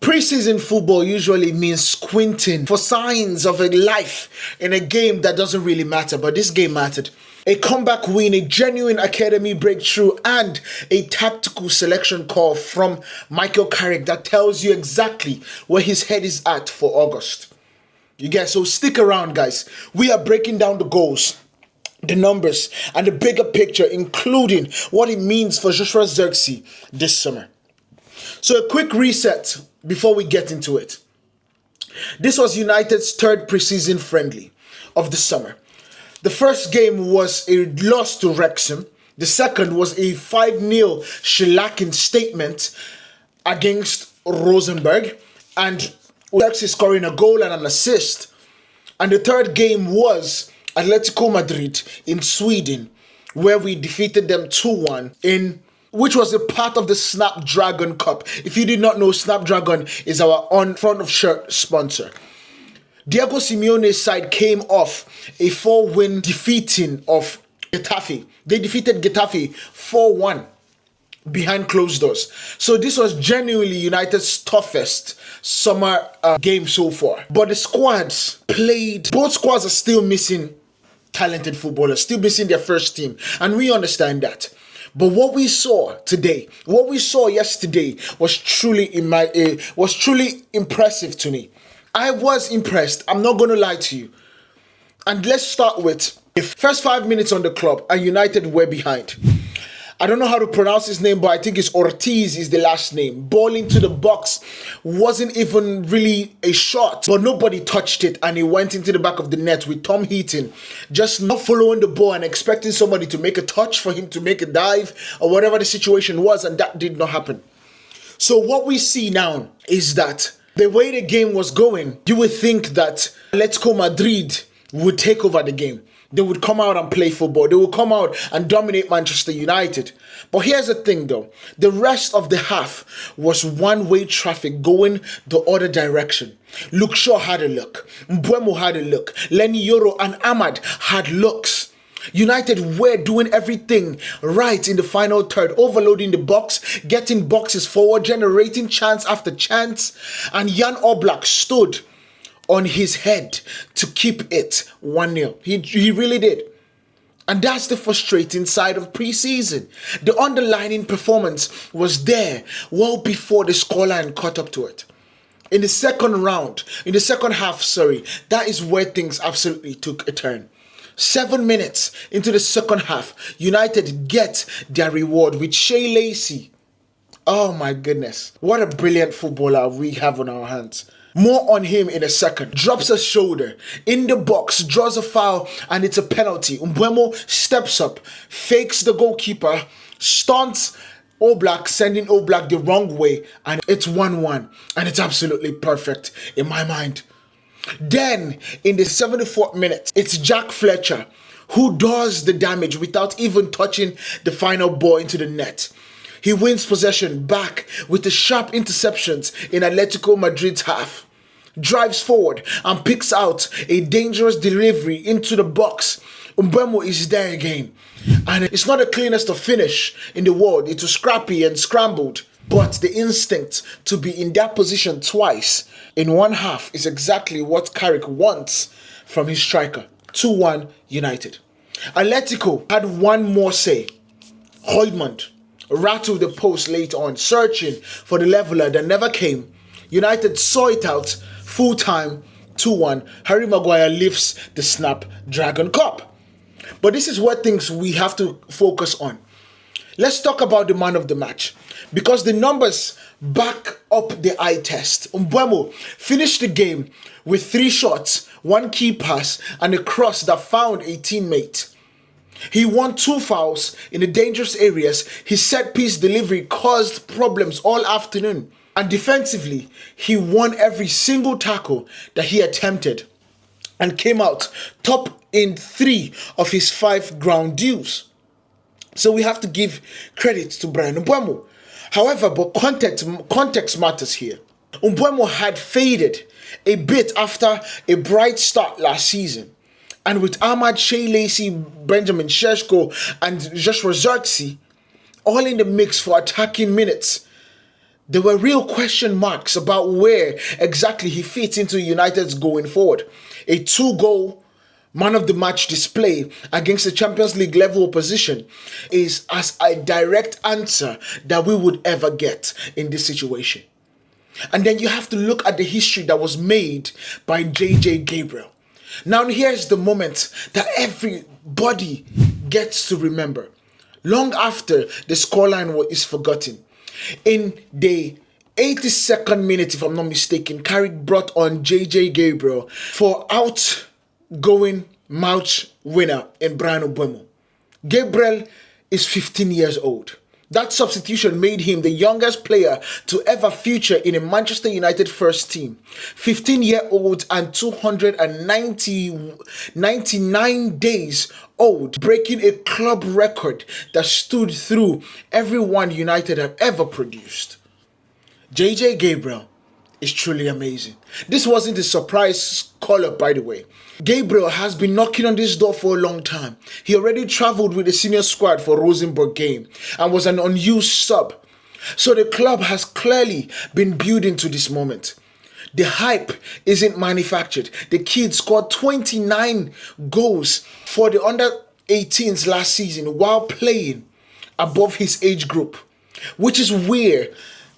Preseason football usually means squinting for signs of a life in a game that doesn't really matter, but this game mattered. A comeback win, a genuine academy breakthrough, and a tactical selection call from Michael Carrick that tells you exactly where his head is at for August. You get, so stick around, guys. We are breaking down the goals, the numbers, and the bigger picture, including what it means for Joshua Zirkzee this summer. So a quick reset before we get into it. This was United's third preseason friendly of the summer. The first game was a loss to Wrexham. The second was a 5-0 shellacking statement against Rosenborg, and Zirkzee scoring a goal and an assist. And the third game was Atletico Madrid in Sweden, where we defeated them 2-1 which was a part of the Snapdragon Cup. If you did not know, Snapdragon is our on front of shirt sponsor. Diego Simeone's side came off a 4-win defeating of Getafe. They defeated Getafe 4-1 behind closed doors. So this was genuinely United's toughest summer game so far. But the squads played. Both squads are still missing talented footballers, still missing their first team, and we understand that. But what we saw today, what we saw yesterday was truly impressive to me. I was impressed. I'm not going to lie to you. And let's start with the first 5 minutes on the club, and United were behind. I don't know how to pronounce his name, but I think it's Ortiz is the last name. Ball into the box wasn't even really a shot, but nobody touched it, and it went into the back of the net with Tom Heaton just not following the ball and expecting somebody to make a touch for him to make a dive or whatever the situation was, and that did not happen. So what we see now is that the way the game was going, you would think that Atletico Madrid would take over the game. They would come out and play football. They would come out and dominate Manchester United. But here's the thing though. The rest of the half was one-way traffic going the other direction. Luke Shaw had a look. Mbeumo had a look. Lenny Yoro and Ahmad had looks. United were doing everything right in the final third, overloading the box, getting boxes forward, generating chance after chance. And Jan Oblak stood on his head to keep it 1-0. He really did. And that's the frustrating side of preseason. The underlying performance was there well before the scoreline caught up to it. In the second half, that is where things absolutely took a turn. 7 minutes into the second half, United get their reward with Shea Lacey. Oh my goodness. What a brilliant footballer we have on our hands. More on him in a second. Drops a shoulder in the box, draws a foul, and it's a penalty. Mbeumo steps up, fakes the goalkeeper, stunts Oblak, sending Oblak the wrong way, and it's 1-1. And it's absolutely perfect in my mind. Then, in the 74th minute, it's Jack Fletcher who does the damage without even touching the final ball into the net. He wins possession back with the sharp interceptions in Atletico Madrid's half. Drives forward and picks out a dangerous delivery into the box. Mbeumo is there again. And it's not the cleanest of finish in the world. It was scrappy and scrambled. But the instinct to be in that position twice in one half is exactly what Carrick wants from his striker. 2-1 United. Atletico had one more say. Hoymond rattled the post late on, searching for the leveler that never came. United saw it out, full time, 2-1. Harry Maguire lifts the Snapdragon Cup. But this is what things we have to focus on. Let's talk about the man of the match, because the numbers back up the eye test. Mbeumo finished the game with 3 shots, 1 key pass, and a cross that found a teammate. He won 2 fouls in the dangerous areas. His set-piece delivery caused problems all afternoon. And defensively, he won every single tackle that he attempted and came out top in 3 of his 5 ground duels. So we have to give credit to Bryan Mbeumo. However, but context matters here. Mbeumo had faded a bit after a bright start last season. And with Ahmad, Shea Lacey, Benjamin Šeško, and Joshua Zirkzee all in the mix for attacking minutes, There were real question marks about where exactly he fits into United's going forward. A 2-goal man of the match display against the Champions League level opposition is as a direct answer that we would ever get in this situation. And then you have to look at the history that was made by Gabriel. Now here's the moment that everybody gets to remember. Long after the scoreline is forgotten. In the 82nd minute, if I'm not mistaken, Carrick brought on Gabriel for outgoing match winner in Bryan Mbeumo. Gabriel is 15 years old. That substitution made him the youngest player to ever feature in a Manchester United first team. 15-year-old and 299 days old, breaking a club record that stood through everyone United have ever produced. Gabriel is truly amazing. This wasn't a surprise call-up, by the way. Gabriel has been knocking on this door for a long time. He already traveled with the senior squad for Rosenborg game and was an unused sub. So the club has clearly been building to this moment. The hype isn't manufactured. The kid scored 29 goals for the under-18s last season while playing above his age group, which is where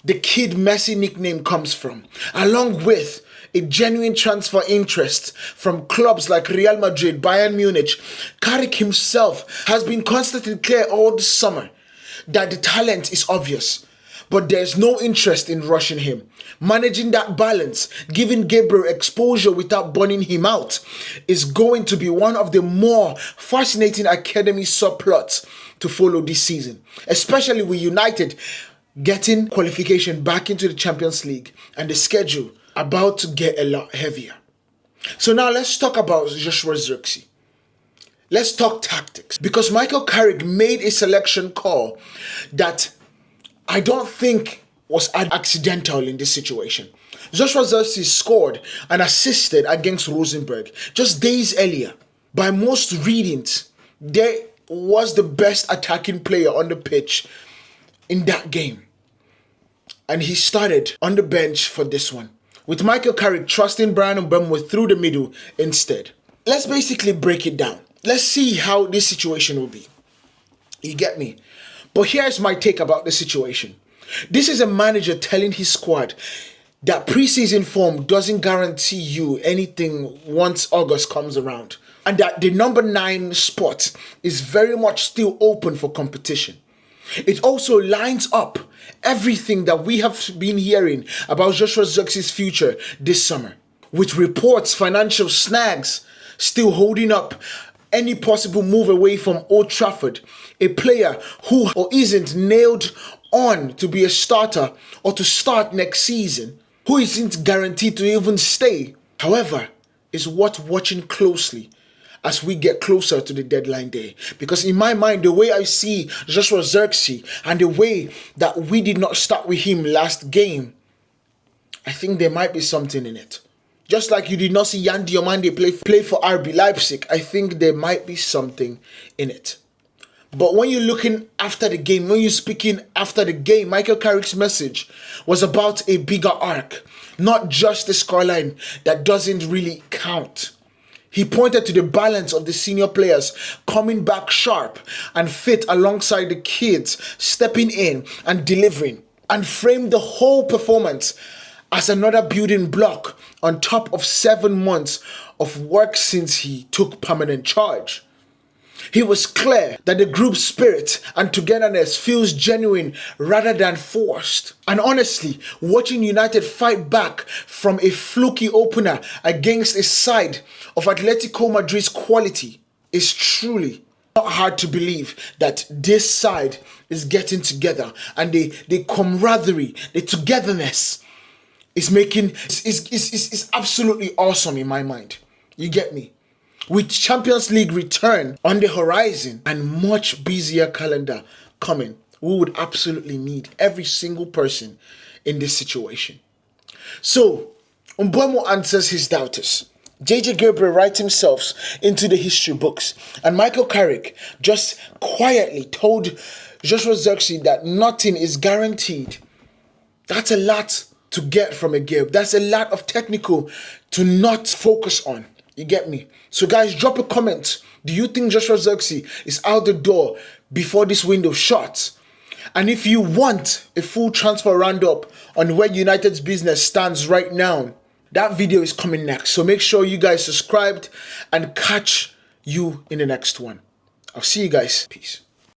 the Kid Messi nickname comes from, along with a genuine transfer interest from clubs like Real Madrid, Bayern Munich. Carrick himself has been constantly clear all this summer that the talent is obvious, but there's no interest in rushing him. Managing that balance, giving Gabriel exposure without burning him out, is going to be one of the more fascinating academy subplots to follow this season, especially with United getting qualification back into the Champions League and the schedule about to get a lot heavier. So now let's talk about Joshua Zirkzee. Let's talk tactics, because Michael Carrick made a selection call that I don't think was accidental in this situation. Joshua Zirkzee scored and assisted against Rosenborg just days earlier. By most readings, there was the best attacking player on the pitch in that game. And he started on the bench for this one, with Michael Carrick trusting Bryan Mbeumo through the middle instead. Let's basically break it down. Let's see how this situation will be. You get me? But here's my take about the situation. This is a manager telling his squad that preseason form doesn't guarantee you anything once August comes around, and that the number 9 spot is very much still open for competition. It also lines up everything that we have been hearing about Joshua Zirkzee's future this summer, with reports, financial snags still holding up any possible move away from Old Trafford, a player who isn't nailed on to be a starter or to start next season, who isn't guaranteed to even stay, however, is worth watching closely as we get closer to the deadline day. Because in my mind, the way I see Joshua Zirkzee and the way that we did not start with him last game, I think there might be something in it. Just like you did not see Yan Diomande play for RB Leipzig, I think there might be something in it. But when you're looking after the game, when you're speaking after the game, Michael Carrick's message was about a bigger arc, not just the scoreline that doesn't really count. He pointed to the balance of the senior players coming back sharp and fit alongside the kids stepping in and delivering, and framed the whole performance as another building block on top of 7 months of work since he took permanent charge. He was clear that the group spirit and togetherness feels genuine rather than forced. And honestly, watching United fight back from a fluky opener against a side of Atletico Madrid's quality is truly not hard to believe that this side is getting together, and the camaraderie, the togetherness is absolutely awesome in my mind. You get me? With Champions League return on the horizon and much busier calendar coming, we would absolutely need every single person in this situation. So, Mbeumo answers his doubters. Gabriel writes himself into the history books, and Michael Carrick just quietly told Joshua Zirkzee that nothing is guaranteed That's a lot to get from a game. That's a lot of technical to not focus on. You get me? So guys, drop a comment. Do you think Joshua Zirkzee is out the door before this window shuts? And if you want a full transfer roundup on where United's business stands right now, that video is coming next. So make sure you guys subscribed and catch you in the next one. I'll see you guys. Peace.